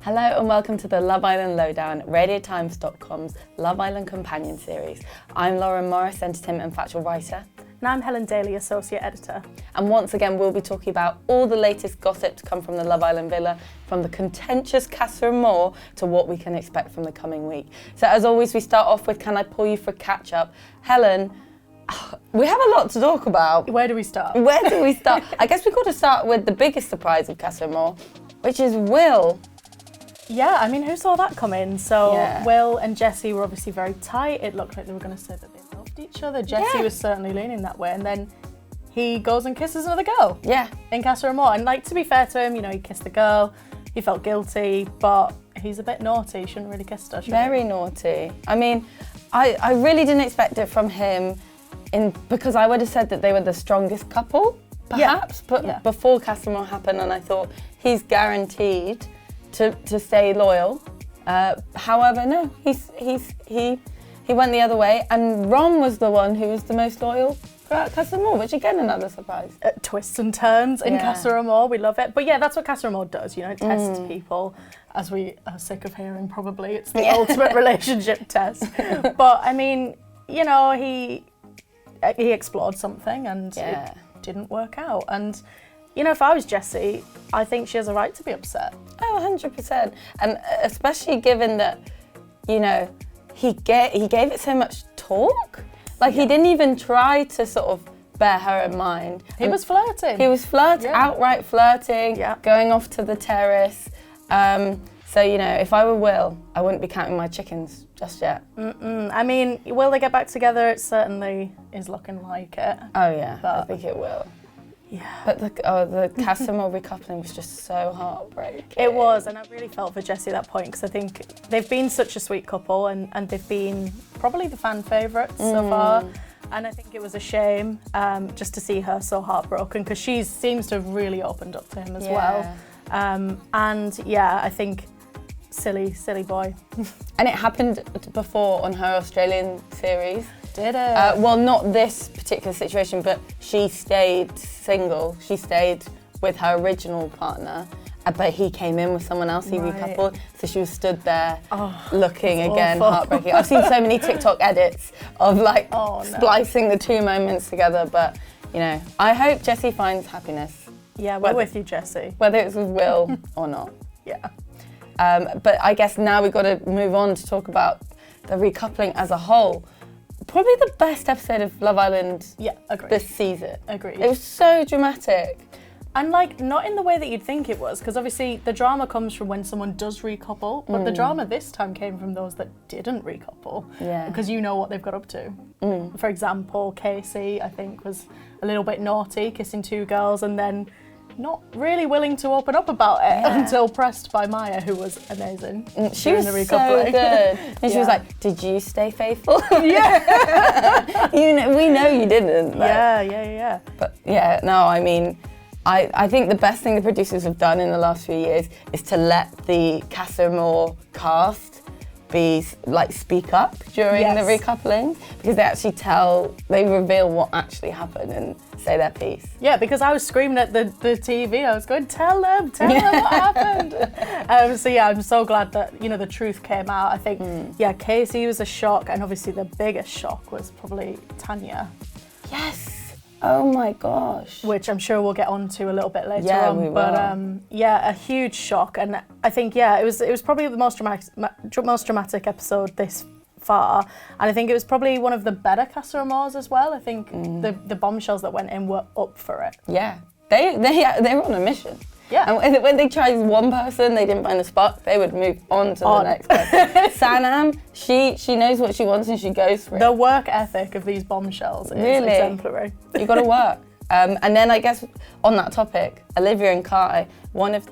Hello and welcome to the Love Island Lowdown, RadioTimes.com's Love Island Companion Series. I'm Lauren Morris, entertainment and factual writer. And I'm Helen Daly, associate editor. And once again, we'll be talking about all the latest gossip to come from the Love Island villa, from the contentious Casa Amor to what we can expect from the coming week. So as always, we start off with Can I Pull You for a Catch-Up? Helen, we have a lot to talk about. Where do we start? I guess we've got to start with the biggest surprise of Casa Amor, which is Will. Yeah, I mean, who saw that coming? So Will and Jessie were obviously very tight. It looked like they were going to say that they loved each other. Jessie was certainly leaning that way. And then he goes and kisses another girl. Yeah. In Casa Amor. And like, to be fair to him, you know, he kissed the girl. He felt guilty, but he's a bit naughty. He shouldn't really kiss her, should Very naughty. I mean, I really didn't expect it from him because I would have said that they were the strongest couple, perhaps. But before Casa Amor happened, and I thought he's guaranteed to stay loyal. However, no, he went the other way, and Ron was the one who was the most loyal throughout Casa Amor, which again, another surprise. Twists and turns in Casa Amor, we love it. But yeah, that's what Casa Amor does, you know, it tests people, as we are sick of hearing probably. It's the ultimate relationship test. But I mean, you know, he explored something and it didn't work out. And you know, if I was Jessie, I think she has a right to be upset. Oh, 100%. And especially given that, you know, he gave it so much talk. Like, he didn't even try to sort of bear her in mind. He was flirting. Outright flirting, going off to the terrace. So, you know, if I were Will, I wouldn't be counting my chickens just yet. I mean, will they get back together? It certainly is looking like it. Oh, yeah, I think it will. Yeah. But the Casa Amor recoupling was just so heartbreaking. It was, and I really felt for Jessie at that point, because I think they've been such a sweet couple, and they've been probably the fan favourites so far. And I think it was a shame just to see her so heartbroken, because she seems to have really opened up to him as well. And yeah, I think silly boy. And it happened before on her Australian series. Did it? Well, not this particular situation, but she stayed single. She stayed with her original partner, but he came in with someone else, he recoupled. So she was stood there looking again, awful. heartbreaking. I've seen so many TikTok edits of like splicing the two moments together, but you know, I hope Jessie finds happiness. Yeah, we're with you, Jessie. Whether it's with Will or not. Yeah. But I guess now we've got to move on to talk about the recoupling as a whole. Probably the best episode of Love Island this season. Agreed. It was so dramatic. And like, not in the way that you'd think it was, because obviously the drama comes from when someone does recouple, but the drama this time came from those that didn't recouple. Yeah. Because you know what they've got up to. For example, Casey, I think, was a little bit naughty, kissing two girls, and then not really willing to open up about it until pressed by Maya, who was amazing. She was so good. And she was like, did you stay faithful? Yeah. We know you didn't. But, Yeah. But yeah, no, I mean, I think the best thing the producers have done in the last few years is to let the Casa Amor cast speak up during the recoupling, because they reveal what actually happened and say their piece. Yeah, because I was screaming at the TV. I was going, tell them what happened. So yeah, I'm so glad that, you know, the truth came out. I think, Casey was a shock, and obviously the biggest shock was probably Tanya. Yes. Oh my gosh. Which I'm sure we'll get on to a little bit later on. We will. But a huge shock, and I think it was probably the most dramatic episode this far, and I think it was probably one of the better Casa Amors as well. I think the bombshells that went in were up for it. Yeah, they were on a mission. Yeah. And when they tried one person, they didn't find the spark, they would move on to the next person. Sanam, she knows what she wants and she goes for it. The work ethic of these bombshells is exemplary. You got to work. And then I guess on that topic, Olivia and Kai, one of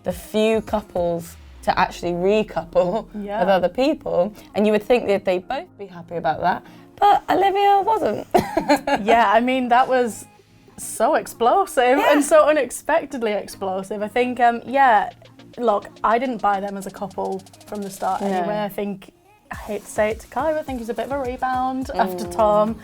the few couples to actually recouple with other people, and you would think that they'd both be happy about that, but Olivia wasn't. Yeah, I mean, that was so explosive and so unexpectedly explosive. I think, look, I didn't buy them as a couple from the start anyway. I think, I hate to say it to Kai, but I think he's a bit of a rebound after Tom.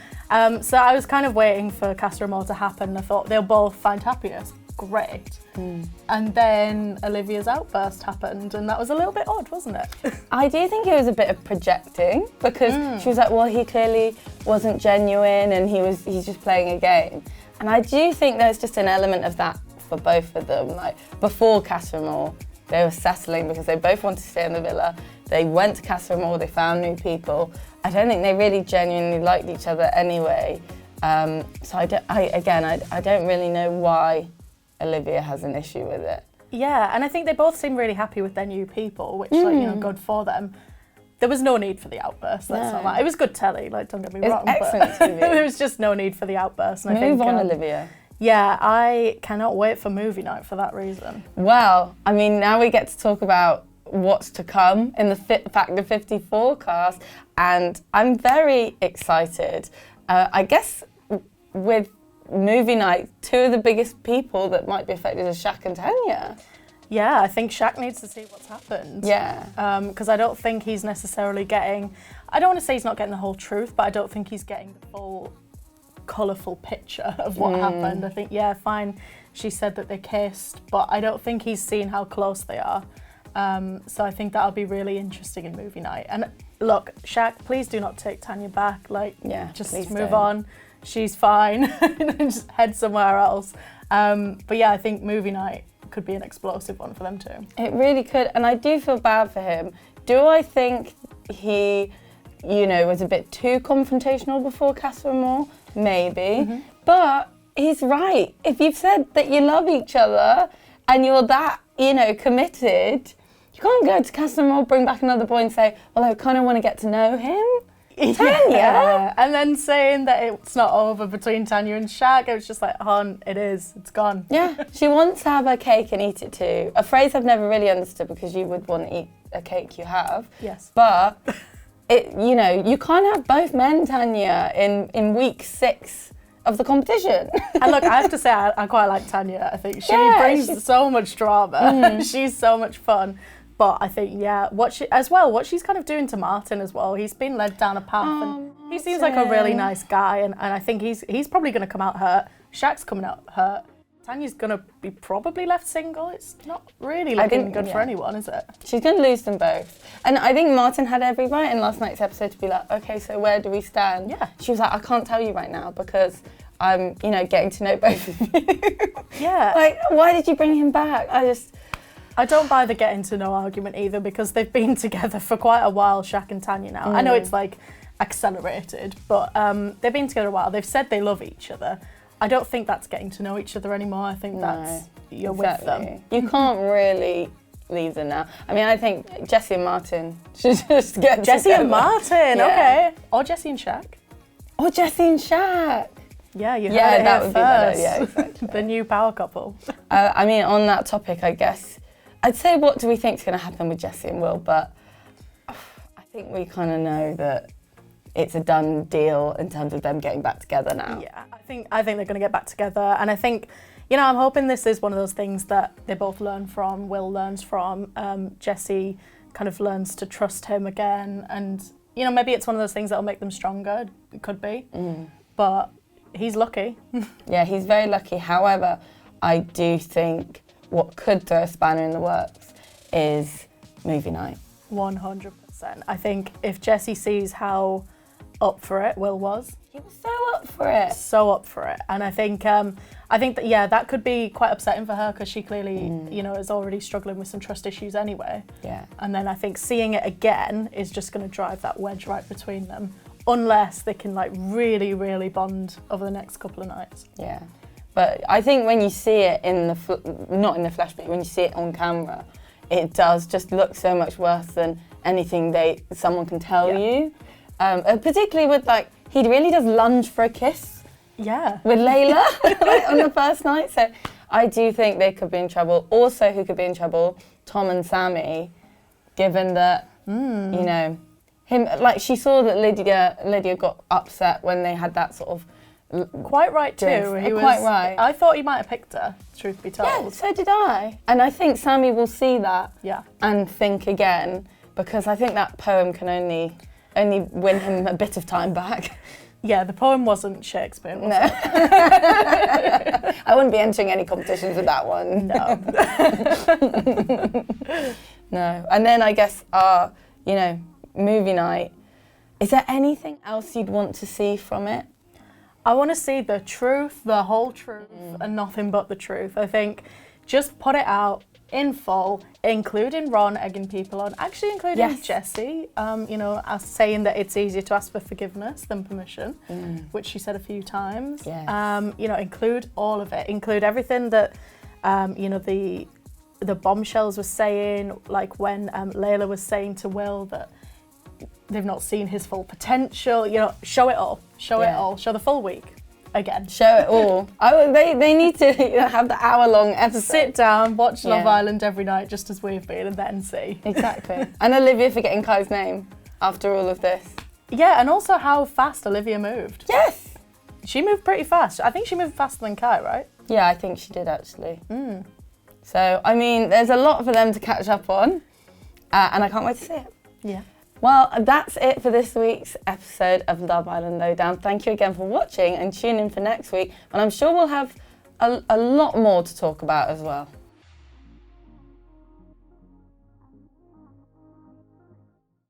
So I was kind of waiting for Casa Amor to happen. I thought they'll both find happiness. great. And then Olivia's outburst happened, and that was a little bit odd, wasn't it? I do think it was a bit of projecting, because she was like, well, he clearly wasn't genuine and he's just playing a game. And I do think there's just an element of that for both of them. Like, before Casa Amor, they were settling because they both wanted to stay in the villa. They went to Casa Amor, they found new people. I don't think they really genuinely liked each other anyway. So I don't really know why Olivia has an issue with it. Yeah, and I think they both seem really happy with their new people, which, good for them. There was no need for the outburst. That's not that. It was good telly, don't get me wrong. Excellent TV. There was just no need for the outburst. And Move on, Olivia. Yeah, I cannot wait for movie night for that reason. Well, I mean, now we get to talk about what's to come in the Factor 50 forecast, and I'm very excited. I guess with movie night, two of the biggest people that might be affected is Shaq and Tanya. Yeah, I think Shaq needs to see what's happened. Yeah. Because I don't think he's necessarily getting, I don't want to say he's not getting the whole truth, but I don't think he's getting the full colourful picture of what happened. I think, yeah, fine, she said that they kissed, but I don't think he's seen how close they are. So I think that'll be really interesting in movie night. And look, Shaq, please do not take Tanya back. Just move on. She's fine. Just head somewhere else. But yeah, I think movie night could be an explosive one for them too. It really could, and I do feel bad for him. Do I think he, was a bit too confrontational before Casa Amor? Maybe. But he's right. If you've said that you love each other and you're that, committed, you can't go to Casa Amor, bring back another boy and say, well, I kind of want to get to know him. Tanya? Yeah. And then saying that it's not over between Tanya and Shaq, it was just like, hon, it is, it's gone. Yeah, she wants to have her cake and eat it too. A phrase I've never really understood, because you would want to eat a cake you have. Yes. But, you can't have both men, Tanya, in week 6 of the competition. And look, I have to say, I quite like Tanya. I think she brings so much drama. She's so much fun. But I think, what she's kind of doing to Martin as well. He's been led down a path, and he seems like a really nice guy. And I think he's probably going to come out hurt. Shaq's coming out hurt. Tanya's going to be probably left single. It's not really looking good for anyone, is it? She's going to lose them both. And I think Martin had every right in last night's episode to be like, okay, so where do we stand? Yeah. She was like, I can't tell you right now because I'm, getting to know both of you. Yeah. Why did you bring him back? I don't buy the getting to know argument either, because they've been together for quite a while, Shaq and Tanya now. I know it's accelerated, but they've been together a while. They've said they love each other. I don't think that's getting to know each other anymore. I think that's you're with them. You can't really leave them now. I mean, I think Jesse and Martin should just get Jesse together. and Martin, okay. Or Jesse and Shaq. Or Jesse and Shaq. Yeah, you heard it that would first. be better. Yeah, exactly. The new power couple. I mean, on that topic, I guess, I'd say what do we think is going to happen with Jesse and Will, but I think we kind of know that it's a done deal in terms of them getting back together now. Yeah, I think they're going to get back together, and I think, I'm hoping this is one of those things that they both learn from. Will learns from. Jesse kind of learns to trust him again, and maybe it's one of those things that'll make them stronger. It could be, but he's lucky. Yeah, he's very lucky. However, I do think what could throw a spanner in the works is movie night. 100%. I think if Jesse sees how up for it Will was. He was so up for it. So up for it. And I think that, that could be quite upsetting for her, because she clearly, is already struggling with some trust issues anyway. Yeah. And then I think seeing it again is just going to drive that wedge right between them, unless they can really, really bond over the next couple of nights. Yeah. But I think when you see it not in the flesh, but when you see it on camera, it does just look so much worse than anything someone can tell you. Particularly with he really does lunge for a kiss. Yeah. With Layla on the first night. So I do think they could be in trouble. Also, who could be in trouble? Tom and Sammy, given that him she saw that Lydia got upset when they had that sort of. Quite right too. Quite right. I thought he might have picked her, truth be told. Yeah, so did I. And I think Sammy will see that and think again, because I think that poem can only win him a bit of time back. Yeah, the poem wasn't Shakespeare, was No. it? I wouldn't be entering any competitions with that one. No. No. And then I guess our, movie night. Is there anything else you'd want to see from it? I want to see the truth, the whole truth, and nothing but the truth. I think just put it out in full, including Ron egging people on, actually including Jessie, as saying that it's easier to ask for forgiveness than permission, which she said a few times. Yes. Include all of it. Include everything that, the bombshells were saying, like when Layla was saying to Will that they've not seen his full potential. Show it all. Show it all. Show the full week. Again. Show it all. They need to have the hour-long episode. Sit down, watch Love Island every night, just as we've been, and then see. Exactly. And Olivia forgetting Kai's name after all of this. Yeah, and also how fast Olivia moved. Yes! She moved pretty fast. I think she moved faster than Kai, right? Yeah, I think she did actually. So, there's a lot for them to catch up on, and I can't wait to see it. Yeah. Well, that's it for this week's episode of Love Island Lowdown. Thank you again for watching, and tune in for next week, and I'm sure we'll have a lot more to talk about as well.